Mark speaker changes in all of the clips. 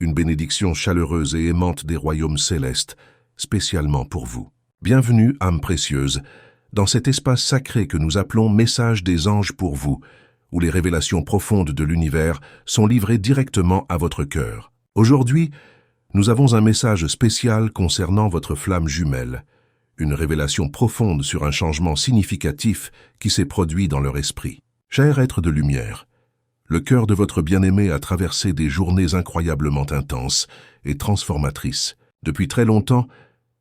Speaker 1: une bénédiction chaleureuse et aimante des royaumes célestes, spécialement pour vous. Bienvenue, âme précieuse, dans cet espace sacré que nous appelons Message des anges pour vous, où les révélations profondes de l'univers sont livrées directement à votre cœur. Aujourd'hui, nous avons un message spécial concernant votre flamme jumelle, une révélation profonde sur un changement significatif qui s'est produit dans leur esprit. Cher être de lumière, le cœur de votre bien-aimé a traversé des journées incroyablement intenses et transformatrices. Depuis très longtemps,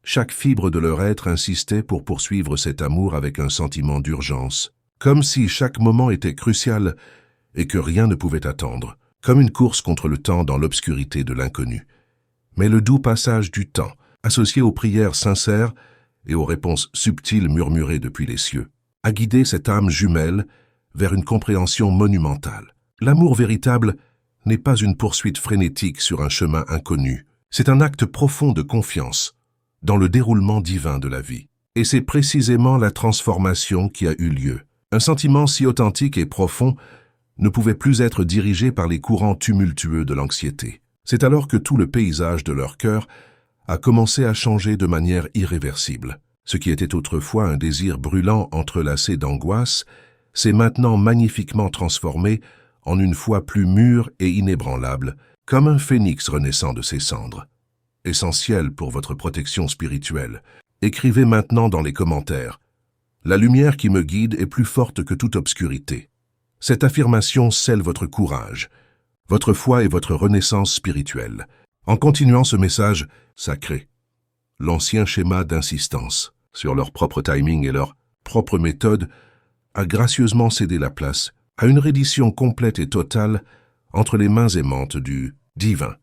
Speaker 1: chaque fibre de leur être insistait pour poursuivre cet amour avec un sentiment d'urgence, comme si chaque moment était crucial et que rien ne pouvait attendre, comme une course contre le temps dans l'obscurité de l'inconnu. Mais le doux passage du temps, associé aux prières sincères et aux réponses subtiles murmurées depuis les cieux, a guidé cette âme jumelle vers une compréhension monumentale. L'amour véritable n'est pas une poursuite frénétique sur un chemin inconnu, c'est un acte profond de confiance dans le déroulement divin de la vie. Et c'est précisément la transformation qui a eu lieu. Un sentiment si authentique et profond ne pouvait plus être dirigé par les courants tumultueux de l'anxiété. C'est alors que tout le paysage de leur cœur a commencé à changer de manière irréversible. Ce qui était autrefois un désir brûlant entrelacé d'angoisse s'est maintenant magnifiquement transformé en une foi plus mûre et inébranlable, comme un phénix renaissant de ses cendres. Essentiel pour votre protection spirituelle, écrivez maintenant dans les commentaires « La lumière qui me guide est plus forte que toute obscurité ». Cette affirmation scelle votre courage, votre foi et votre renaissance spirituelle. En continuant ce message sacré, l'ancien schéma d'insistance sur leur propre timing et leur propre méthode a gracieusement cédé la place à une reddition complète et totale entre les mains aimantes du divin.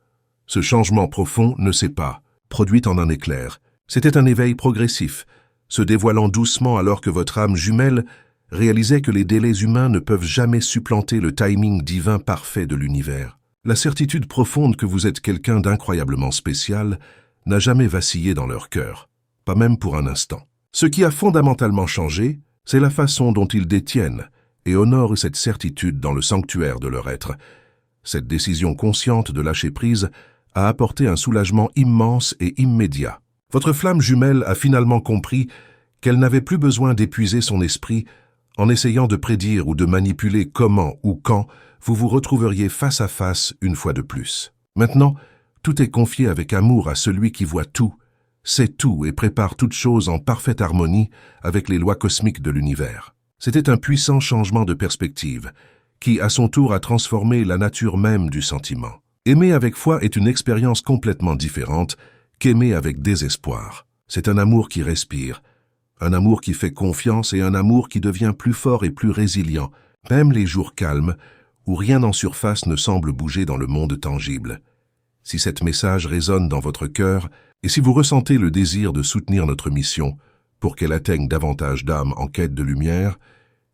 Speaker 1: Ce changement profond ne s'est pas produit en un éclair. C'était un éveil progressif, se dévoilant doucement alors que votre âme jumelle réalisait que les délais humains ne peuvent jamais supplanter le timing divin parfait de l'univers. La certitude profonde que vous êtes quelqu'un d'incroyablement spécial n'a jamais vacillé dans leur cœur, pas même pour un instant. Ce qui a fondamentalement changé, c'est la façon dont ils détiennent et honorent cette certitude dans le sanctuaire de leur être. Cette décision consciente de lâcher prise a apporté un soulagement immense et immédiat. Votre flamme jumelle a finalement compris qu'elle n'avait plus besoin d'épuiser son esprit en essayant de prédire ou de manipuler comment ou quand vous vous retrouveriez face à face une fois de plus. Maintenant, tout est confié avec amour à celui qui voit tout, sait tout et prépare toute chose en parfaite harmonie avec les lois cosmiques de l'univers. C'était un puissant changement de perspective qui, à son tour, a transformé la nature même du sentiment. Aimer avec foi est une expérience complètement différente qu'aimer avec désespoir. C'est un amour qui respire, un amour qui fait confiance et un amour qui devient plus fort et plus résilient, même les jours calmes, où rien en surface ne semble bouger dans le monde tangible. Si cet message résonne dans votre cœur, et si vous ressentez le désir de soutenir notre mission pour qu'elle atteigne davantage d'âmes en quête de lumière,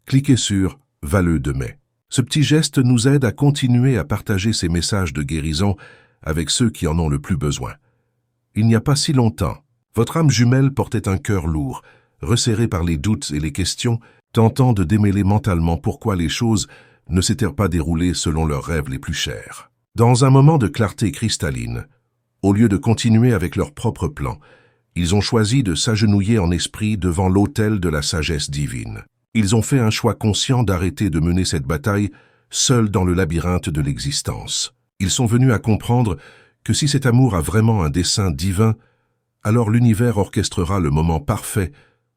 Speaker 1: cliquez sur « Valleux de mai ». Ce petit geste nous aide à continuer à partager ces messages de guérison avec ceux qui en ont le plus besoin. Il n'y a pas si longtemps, votre âme jumelle portait un cœur lourd, resserré par les doutes et les questions, tentant de démêler mentalement pourquoi les choses ne s'étaient pas déroulées selon leurs rêves les plus chers. Dans un moment de clarté cristalline, au lieu de continuer avec leur propre plan, ils ont choisi de s'agenouiller en esprit devant l'autel de la sagesse divine. Ils ont fait un choix conscient d'arrêter de mener cette bataille seuls dans le labyrinthe de l'existence. Ils sont venus à comprendre que si cet amour a vraiment un dessein divin, alors l'univers orchestrera le moment parfait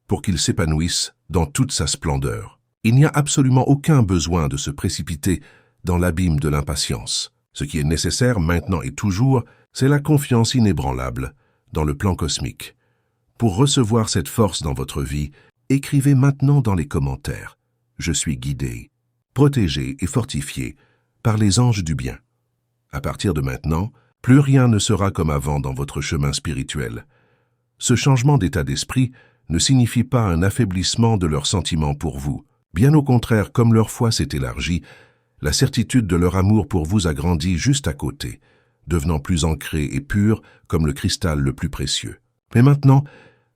Speaker 1: pour qu'il s'épanouisse dans toute sa splendeur. Il n'y a absolument aucun besoin de se précipiter dans l'abîme de l'impatience. Ce qui est nécessaire maintenant et toujours, c'est la confiance inébranlable dans le plan cosmique. Pour recevoir cette force dans votre vie, écrivez maintenant dans les commentaires « Je suis guidé, protégé et fortifié par les anges du bien ». À partir de maintenant, plus rien ne sera comme avant dans votre chemin spirituel. Ce changement d'état d'esprit ne signifie pas un affaiblissement de leurs sentiments pour vous. Bien au contraire, comme leur foi s'est élargie, la certitude de leur amour pour vous a grandi juste à côté, devenant plus ancrée et pure comme le cristal le plus précieux. Mais maintenant,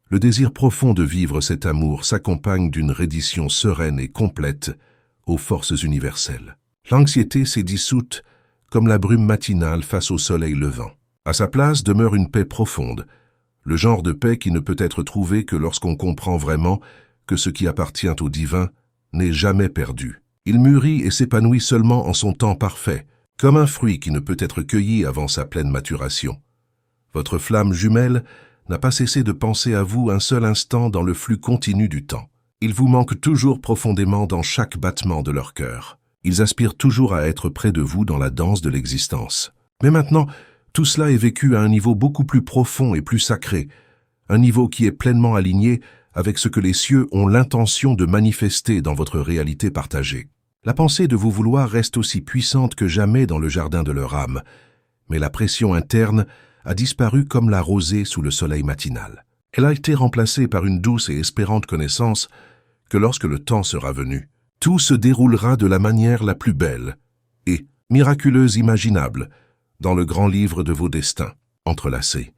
Speaker 1: le désir profond de vivre cet amour s'accompagne d'une reddition sereine et complète aux forces universelles. L'anxiété s'est dissoute comme la brume matinale face au soleil levant. À sa place demeure une paix profonde, le genre de paix qui ne peut être trouvée que lorsqu'on comprend vraiment que ce qui appartient au divin n'est jamais perdu. Il mûrit et s'épanouit seulement en son temps parfait, comme un fruit qui ne peut être cueilli avant sa pleine maturation. Votre flamme jumelle n'a pas cessé de penser à vous un seul instant dans le flux continu du temps. Ils vous manquent toujours profondément dans chaque battement de leur cœur. Ils aspirent toujours à être près de vous dans la danse de l'existence. Mais maintenant, tout cela est vécu à un niveau beaucoup plus profond et plus sacré, un niveau qui est pleinement aligné avec ce que les cieux ont l'intention de manifester dans votre réalité partagée. La pensée de vous vouloir reste aussi puissante que jamais dans le jardin de leur âme, mais la pression interne a disparu comme la rosée sous le soleil matinal. Elle a été remplacée par une douce et espérante connaissance que lorsque le temps sera venu, tout se déroulera de la manière la plus belle et miraculeuse imaginable dans le grand livre de vos destins entrelacés.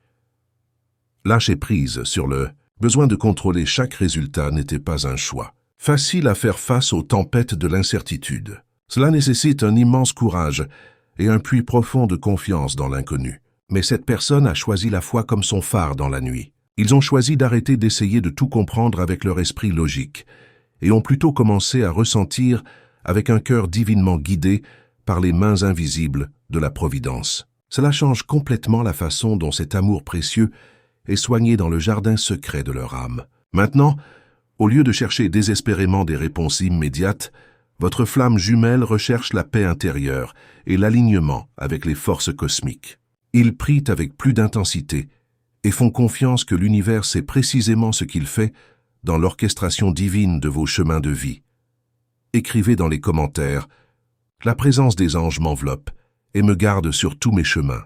Speaker 1: Lâcher prise sur le besoin de contrôler chaque résultat n'était pas un choix. Facile à faire face aux tempêtes de l'incertitude. Cela nécessite un immense courage et un puits profond de confiance dans l'inconnu. Mais cette personne a choisi la foi comme son phare dans la nuit. Ils ont choisi d'arrêter d'essayer de tout comprendre avec leur esprit logique et ont plutôt commencé à ressentir avec un cœur divinement guidé par les mains invisibles de la Providence. Cela change complètement la façon dont cet amour précieux est soigné dans le jardin secret de leur âme. Maintenant, au lieu de chercher désespérément des réponses immédiates, votre flamme jumelle recherche la paix intérieure et l'alignement avec les forces cosmiques. Ils prient avec plus d'intensité et font confiance que l'univers sait précisément ce qu'il fait dans l'orchestration divine de vos chemins de vie. Écrivez dans les commentaires « La présence des anges m'enveloppe et me garde sur tous mes chemins ».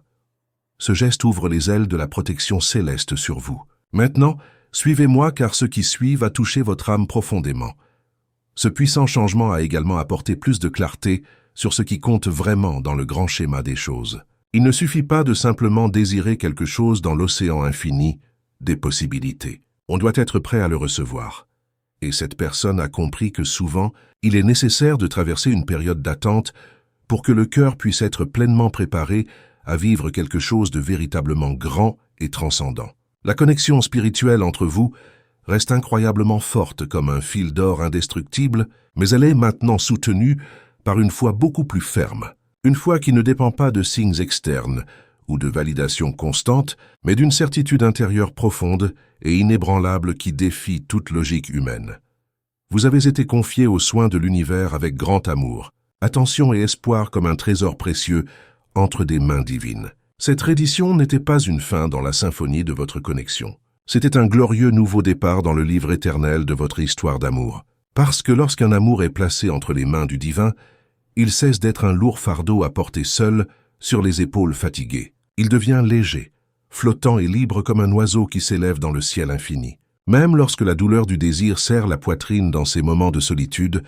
Speaker 1: Ce geste ouvre les ailes de la protection céleste sur vous. Maintenant, suivez-moi car ce qui suit va toucher votre âme profondément. Ce puissant changement a également apporté plus de clarté sur ce qui compte vraiment dans le grand schéma des choses. Il ne suffit pas de simplement désirer quelque chose dans l'océan infini des possibilités. On doit être prêt à le recevoir. Et cette personne a compris que souvent, il est nécessaire de traverser une période d'attente pour que le cœur puisse être pleinement préparé à vivre quelque chose de véritablement grand et transcendant. La connexion spirituelle entre vous reste incroyablement forte comme un fil d'or indestructible, mais elle est maintenant soutenue par une foi beaucoup plus ferme. Une foi qui ne dépend pas de signes externes ou de validation constante, mais d'une certitude intérieure profonde et inébranlable qui défie toute logique humaine. Vous avez été confié aux soins de l'univers avec grand amour, attention et espoir comme un trésor précieux entre des mains divines. Cette reddition n'était pas une fin dans la symphonie de votre connexion. C'était un glorieux nouveau départ dans le livre éternel de votre histoire d'amour. Parce que lorsqu'un amour est placé entre les mains du divin, il cesse d'être un lourd fardeau à porter seul sur les épaules fatiguées. Il devient léger, flottant et libre comme un oiseau qui s'élève dans le ciel infini. Même lorsque la douleur du désir serre la poitrine dans ces moments de solitude,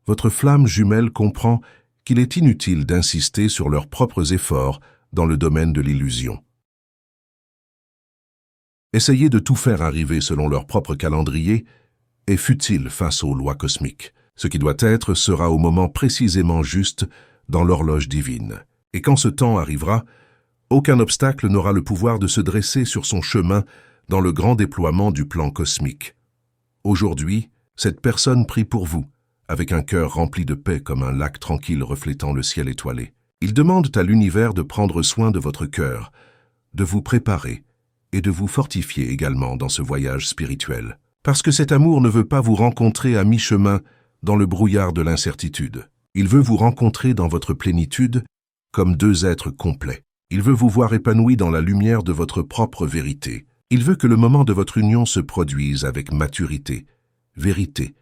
Speaker 1: votre flamme jumelle comprend qu'il est inutile d'insister sur leurs propres efforts dans le domaine de l'illusion. Essayer de tout faire arriver selon leur propre calendrier est futile face aux lois cosmiques. Ce qui doit être sera au moment précisément juste dans l'horloge divine. Et quand ce temps arrivera, aucun obstacle n'aura le pouvoir de se dresser sur son chemin dans le grand déploiement du plan cosmique. Aujourd'hui, cette personne prie pour vous, avec un cœur rempli de paix comme un lac tranquille reflétant le ciel étoilé. Ils demandent à l'univers de prendre soin de votre cœur, de vous préparer et de vous fortifier également dans ce voyage spirituel. Parce que cet amour ne veut pas vous rencontrer à mi-chemin dans le brouillard de l'incertitude. Il veut vous rencontrer dans votre plénitude comme deux êtres complets. Il veut vous voir épanoui dans la lumière de votre propre vérité. Il veut que le moment de votre union se produise avec maturité, vérité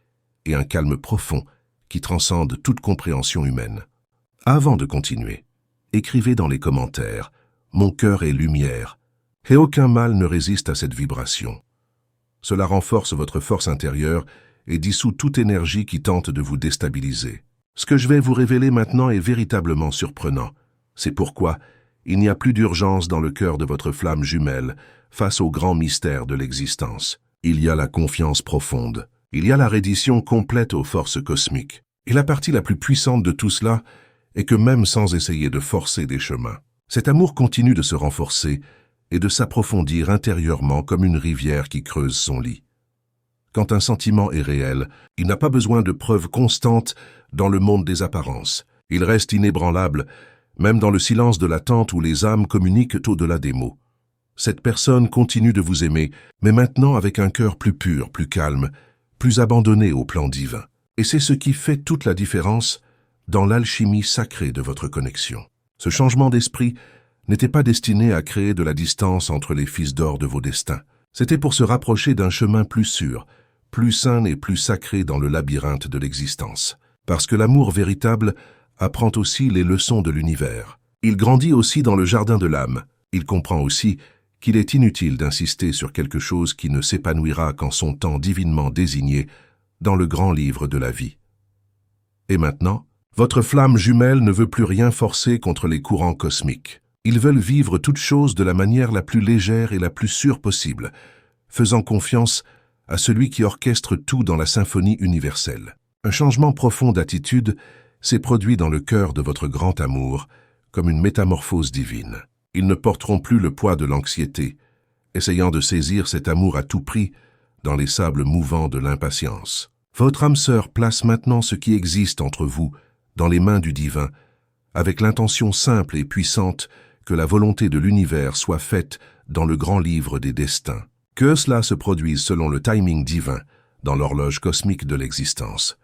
Speaker 1: et un calme profond qui transcende toute compréhension humaine. Avant de continuer, écrivez dans les commentaires « Mon cœur est lumière » et aucun mal ne résiste à cette vibration. Cela renforce votre force intérieure et dissout toute énergie qui tente de vous déstabiliser. Ce que je vais vous révéler maintenant est véritablement surprenant. C'est pourquoi il n'y a plus d'urgence dans le cœur de votre flamme jumelle face au grand mystère de l'existence. Il y a la confiance profonde. Il y a la reddition complète aux forces cosmiques. Et la partie la plus puissante de tout cela et que même sans essayer de forcer des chemins, cet amour continue de se renforcer et de s'approfondir intérieurement comme une rivière qui creuse son lit. Quand un sentiment est réel, il n'a pas besoin de preuves constantes dans le monde des apparences. Il reste inébranlable, même dans le silence de l'attente où les âmes communiquent au-delà des mots. Cette personne continue de vous aimer, mais maintenant avec un cœur plus pur, plus calme, plus abandonné au plan divin. Et c'est ce qui fait toute la différence dans l'alchimie sacrée de votre connexion. Ce changement d'esprit n'était pas destiné à créer de la distance entre les fils d'or de vos destins. C'était pour se rapprocher d'un chemin plus sûr, plus sain et plus sacré dans le labyrinthe de l'existence. Parce que l'amour véritable apprend aussi les leçons de l'univers. Il grandit aussi dans le jardin de l'âme. Il comprend aussi qu'il est inutile d'insister sur quelque chose qui ne s'épanouira qu'en son temps divinement désigné dans le grand livre de la vie. Et maintenant, votre flamme jumelle ne veut plus rien forcer contre les courants cosmiques. Ils veulent vivre toute chose de la manière la plus légère et la plus sûre possible, faisant confiance à celui qui orchestre tout dans la symphonie universelle. Un changement profond d'attitude s'est produit dans le cœur de votre grand amour, comme une métamorphose divine. Ils ne porteront plus le poids de l'anxiété, essayant de saisir cet amour à tout prix dans les sables mouvants de l'impatience. Votre âme sœur place maintenant ce qui existe entre vous dans les mains du divin, avec l'intention simple et puissante que la volonté de l'univers soit faite dans le grand livre des destins. Que cela se produise selon le timing divin dans l'horloge cosmique de l'existence.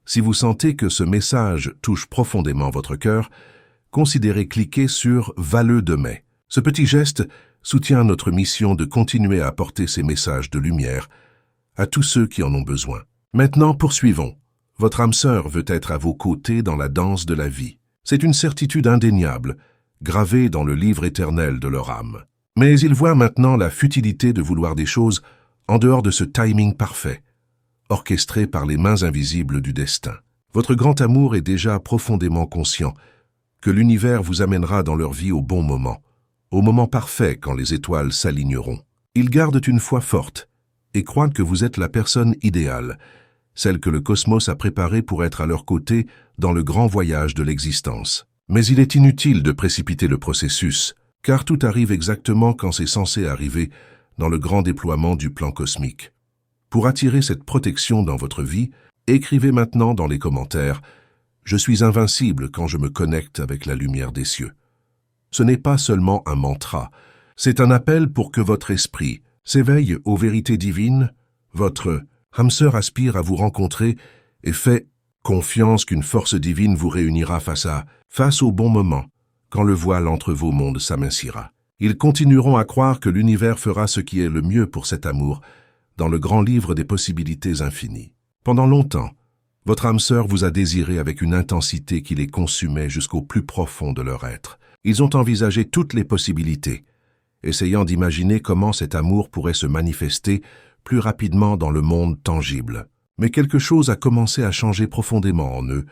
Speaker 1: Si vous sentez que ce message touche profondément votre cœur, considérez cliquer sur « Valleux de mai ». Ce petit geste soutient notre mission de continuer à apporter ces messages de lumière à tous ceux qui en ont besoin. Maintenant, poursuivons. Votre âme sœur veut être à vos côtés dans la danse de la vie. C'est une certitude indéniable, gravée dans le livre éternel de leur âme. Mais ils voient maintenant la futilité de vouloir des choses en dehors de ce timing parfait, orchestré par les mains invisibles du destin. Votre grand amour est déjà profondément conscient que l'univers vous amènera dans leur vie au bon moment, au moment parfait quand les étoiles s'aligneront. Ils gardent une foi forte et croient que vous êtes la personne idéale, celle que le cosmos a préparée pour être à leur côté dans le grand voyage de l'existence. Mais il est inutile de précipiter le processus, car tout arrive exactement quand c'est censé arriver dans le grand déploiement du plan cosmique. Pour attirer cette protection dans votre vie, écrivez maintenant dans les commentaires « Je suis invincible quand je me connecte avec la lumière des cieux ». Ce n'est pas seulement un mantra, c'est un appel pour que votre esprit s'éveille aux vérités divines, votre âme sœur aspire à vous rencontrer et fait confiance qu'une force divine vous réunira face au bon moment, quand le voile entre vos mondes s'amincira. Ils continueront à croire que l'univers fera ce qui est le mieux pour cet amour, dans le grand livre des possibilités infinies. Pendant longtemps, votre âme sœur vous a désiré avec une intensité qui les consumait jusqu'au plus profond de leur être. Ils ont envisagé toutes les possibilités, essayant d'imaginer comment cet amour pourrait se manifester plus rapidement dans le monde tangible. Mais quelque chose a commencé à changer profondément en eux,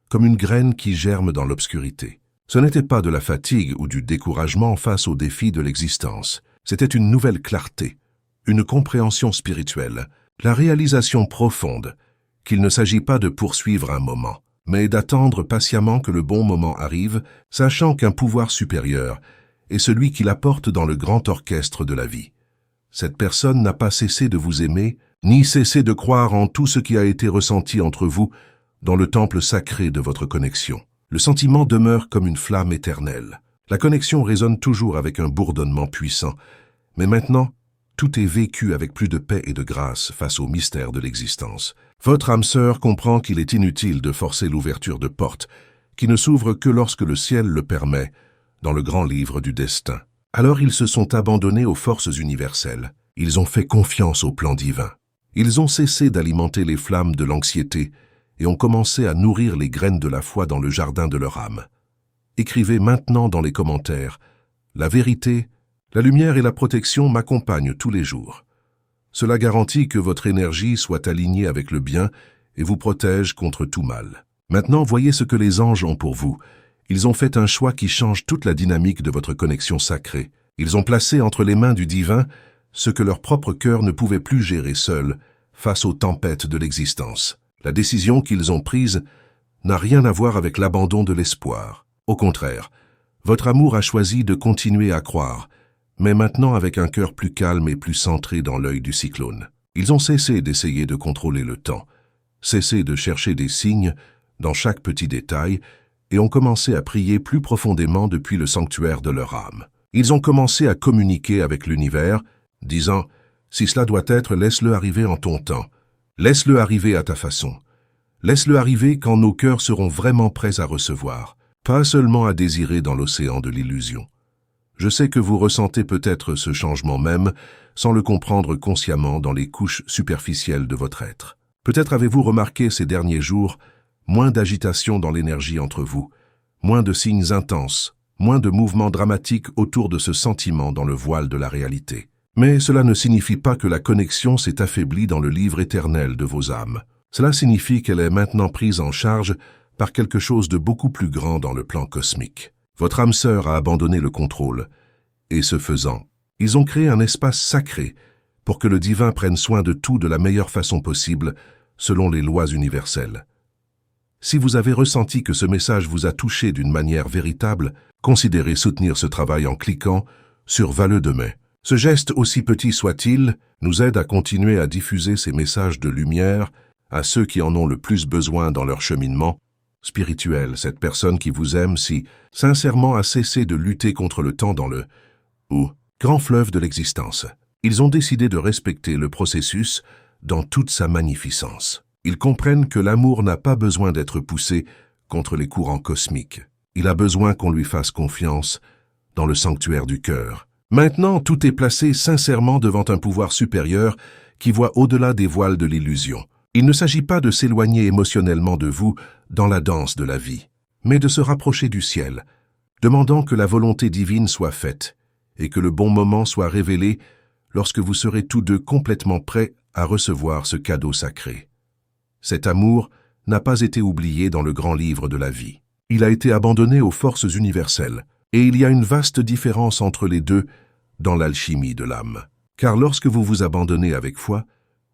Speaker 1: comme une graine qui germe dans l'obscurité. Ce n'était pas de la fatigue ou du découragement face aux défis de l'existence. C'était une nouvelle clarté, une compréhension spirituelle, la réalisation profonde qu'il ne s'agit pas de poursuivre un moment, mais d'attendre patiemment que le bon moment arrive, sachant qu'un pouvoir supérieur est celui qui l'apporte dans le grand orchestre de la vie. Cette personne n'a pas cessé de vous aimer, ni cessé de croire en tout ce qui a été ressenti entre vous dans le temple sacré de votre connexion. Le sentiment demeure comme une flamme éternelle. La connexion résonne toujours avec un bourdonnement puissant, mais maintenant, tout est vécu avec plus de paix et de grâce face au mystère de l'existence. Votre âme sœur comprend qu'il est inutile de forcer l'ouverture de portes, qui ne s'ouvrent que lorsque le ciel le permet, dans le grand livre du destin. Alors ils se sont abandonnés aux forces universelles. Ils ont fait confiance au plan divin. Ils ont cessé d'alimenter les flammes de l'anxiété et ont commencé à nourrir les graines de la foi dans le jardin de leur âme. Écrivez maintenant dans les commentaires « La vérité, la lumière et la protection m'accompagnent tous les jours. Cela garantit que votre énergie soit alignée avec le bien et vous protège contre tout mal. Maintenant, voyez ce que les anges ont pour vous. Ils ont fait un choix qui change toute la dynamique de votre connexion sacrée. Ils ont placé entre les mains du divin ce que leur propre cœur ne pouvait plus gérer seul face aux tempêtes de l'existence. La décision qu'ils ont prise n'a rien à voir avec l'abandon de l'espoir. Au contraire, votre amour a choisi de continuer à croire, mais maintenant avec un cœur plus calme et plus centré dans l'œil du cyclone. Ils ont cessé d'essayer de contrôler le temps, cessé de chercher des signes dans chaque petit détail et ont commencé à prier plus profondément depuis le sanctuaire de leur âme. Ils ont commencé à communiquer avec l'univers, disant « Si cela doit être, laisse-le arriver en ton temps. Laisse-le arriver à ta façon. Laisse-le arriver quand nos cœurs seront vraiment prêts à recevoir, pas seulement à désirer dans l'océan de l'illusion. » Je sais que vous ressentez peut-être ce changement même, sans le comprendre consciemment dans les couches superficielles de votre être. Peut-être avez-vous remarqué ces derniers jours moins d'agitation dans l'énergie entre vous, moins de signes intenses, moins de mouvements dramatiques autour de ce sentiment dans le voile de la réalité. Mais cela ne signifie pas que la connexion s'est affaiblie dans le livre éternel de vos âmes. Cela signifie qu'elle est maintenant prise en charge par quelque chose de beaucoup plus grand dans le plan cosmique. Votre âme sœur a abandonné le contrôle, et ce faisant, ils ont créé un espace sacré pour que le divin prenne soin de tout de la meilleure façon possible, selon les lois universelles. Si vous avez ressenti que ce message vous a touché d'une manière véritable, considérez soutenir ce travail en cliquant sur Valeux demain. Ce geste, aussi petit soit-il, nous aide à continuer à diffuser ces messages de lumière à ceux qui en ont le plus besoin dans leur cheminement spirituel. Cette personne qui vous aime si sincèrement a cessé de lutter contre le temps dans le grand fleuve de l'existence. Ils ont décidé de respecter le processus dans toute sa magnificence. Ils comprennent que l'amour n'a pas besoin d'être poussé contre les courants cosmiques. Il a besoin qu'on lui fasse confiance dans le sanctuaire du cœur. Maintenant, tout est placé sincèrement devant un pouvoir supérieur qui voit au-delà des voiles de l'illusion. Il ne s'agit pas de s'éloigner émotionnellement de vous dans la danse de la vie, mais de se rapprocher du ciel, demandant que la volonté divine soit faite et que le bon moment soit révélé lorsque vous serez tous deux complètement prêts à recevoir ce cadeau sacré. Cet amour n'a pas été oublié dans le grand livre de la vie. Il a été abandonné aux forces universelles, et il y a une vaste différence entre les deux dans l'alchimie de l'âme. Car lorsque vous vous abandonnez avec foi,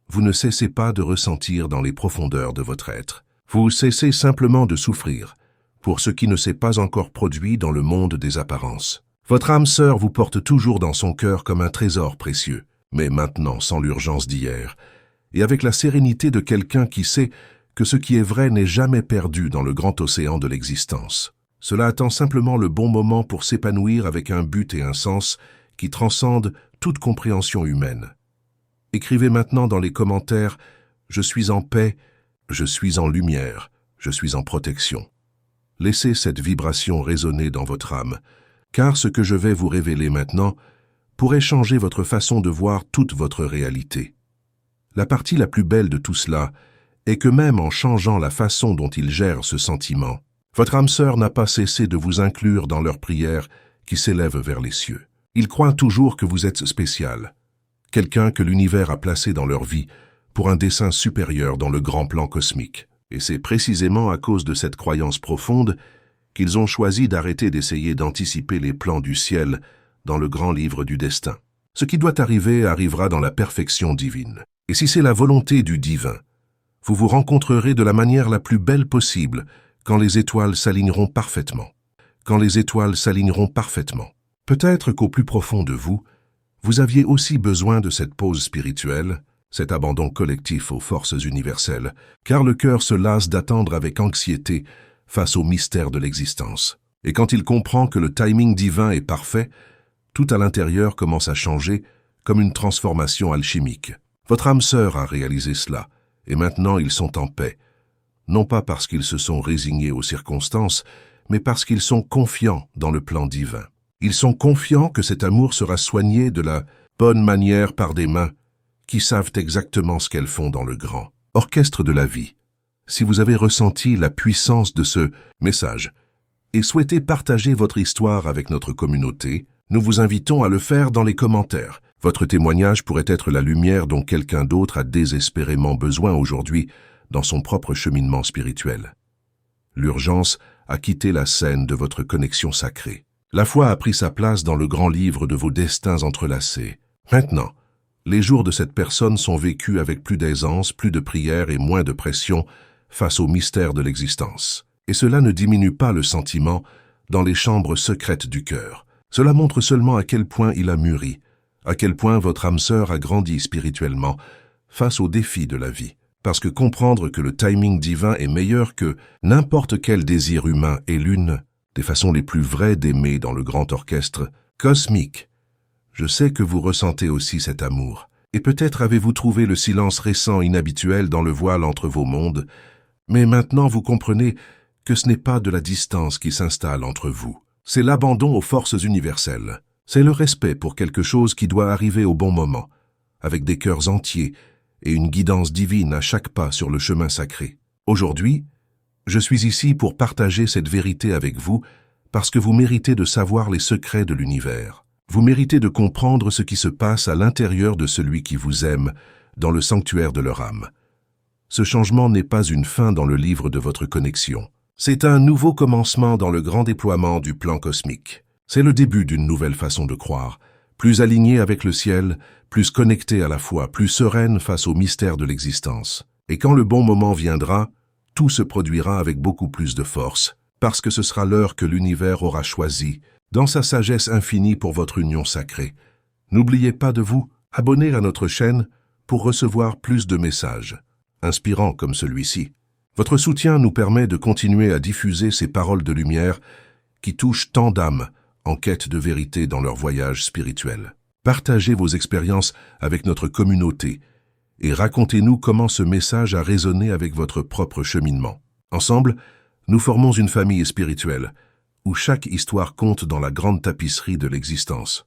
Speaker 1: vous ne cessez pas de ressentir dans les profondeurs de votre être. Vous cessez simplement de souffrir pour ce qui ne s'est pas encore produit dans le monde des apparences. Votre âme sœur vous porte toujours dans son cœur comme un trésor précieux, mais maintenant sans l'urgence d'hier, et avec la sérénité de quelqu'un qui sait que ce qui est vrai n'est jamais perdu dans le grand océan de l'existence. Cela attend simplement le bon moment pour s'épanouir avec un but et un sens qui transcendent toute compréhension humaine. Écrivez maintenant dans les commentaires « Je suis en paix, je suis en lumière, je suis en protection ». Laissez cette vibration résonner dans votre âme, car ce que je vais vous révéler maintenant pourrait changer votre façon de voir toute votre réalité. La partie la plus belle de tout cela est que même en changeant la façon dont il gère ce sentiment, votre âme sœur n'a pas cessé de vous inclure dans leurs prières qui s'élèvent vers les cieux. Ils croient toujours que vous êtes spécial, quelqu'un que l'univers a placé dans leur vie pour un dessein supérieur dans le grand plan cosmique. Et c'est précisément à cause de cette croyance profonde qu'ils ont choisi d'arrêter d'essayer d'anticiper les plans du ciel dans le grand livre du destin. Ce qui doit arriver arrivera dans la perfection divine. Et si c'est la volonté du divin, vous vous rencontrerez de la manière la plus belle possible quand les étoiles s'aligneront parfaitement. Quand les étoiles s'aligneront parfaitement. Peut-être qu'au plus profond de vous, vous aviez aussi besoin de cette pause spirituelle, cet abandon collectif aux forces universelles, car le cœur se lasse d'attendre avec anxiété face au mystère de l'existence. Et quand il comprend que le timing divin est parfait, tout à l'intérieur commence à changer comme une transformation alchimique. Votre âme sœur a réalisé cela, et maintenant ils sont en paix, non pas parce qu'ils se sont résignés aux circonstances, mais parce qu'ils sont confiants dans le plan divin. Ils sont confiants que cet amour sera soigné de la bonne manière par des mains qui savent exactement ce qu'elles font dans le grand orchestre de la vie. Si vous avez ressenti la puissance de ce message et souhaitez partager votre histoire avec notre communauté, nous vous invitons à le faire dans les commentaires. Votre témoignage pourrait être la lumière dont quelqu'un d'autre a désespérément besoin aujourd'hui dans son propre cheminement spirituel. L'urgence a quitté la scène de votre connexion sacrée. La foi a pris sa place dans le grand livre de vos destins entrelacés. Maintenant, les jours de cette personne sont vécus avec plus d'aisance, plus de prière et moins de pression face au mystère de l'existence. Et cela ne diminue pas le sentiment dans les chambres secrètes du cœur. Cela montre seulement à quel point il a mûri, à quel point votre âme sœur a grandi spirituellement face aux défis de la vie. Parce que comprendre que le timing divin est meilleur que n'importe quel désir humain est l'une des façons les plus vraies d'aimer dans le grand orchestre cosmique. Je sais que vous ressentez aussi cet amour. Et peut-être avez-vous trouvé le silence récent inhabituel dans le voile entre vos mondes, mais maintenant vous comprenez que ce n'est pas de la distance qui s'installe entre vous. C'est l'abandon aux forces universelles. C'est le respect pour quelque chose qui doit arriver au bon moment, avec des cœurs entiers et une guidance divine à chaque pas sur le chemin sacré. Aujourd'hui, je suis ici pour partager cette vérité avec vous parce que vous méritez de savoir les secrets de l'univers. Vous méritez de comprendre ce qui se passe à l'intérieur de celui qui vous aime, dans le sanctuaire de leur âme. Ce changement n'est pas une fin dans le livre de votre connexion. C'est un nouveau commencement dans le grand déploiement du plan cosmique. C'est le début d'une nouvelle façon de croire, plus alignée avec le ciel, plus connectée à la foi, plus sereine face au mystère de l'existence. Et quand le bon moment viendra, tout se produira avec beaucoup plus de force, parce que ce sera l'heure que l'univers aura choisie, dans sa sagesse infinie pour votre union sacrée. N'oubliez pas de vous abonner à notre chaîne pour recevoir plus de messages, inspirants comme celui-ci. Votre soutien nous permet de continuer à diffuser ces paroles de lumière qui touchent tant d'âmes en quête de vérité dans leur voyage spirituel. Partagez vos expériences avec notre communauté et racontez-nous comment ce message a résonné avec votre propre cheminement. Ensemble, nous formons une famille spirituelle où chaque histoire compte dans la grande tapisserie de l'existence.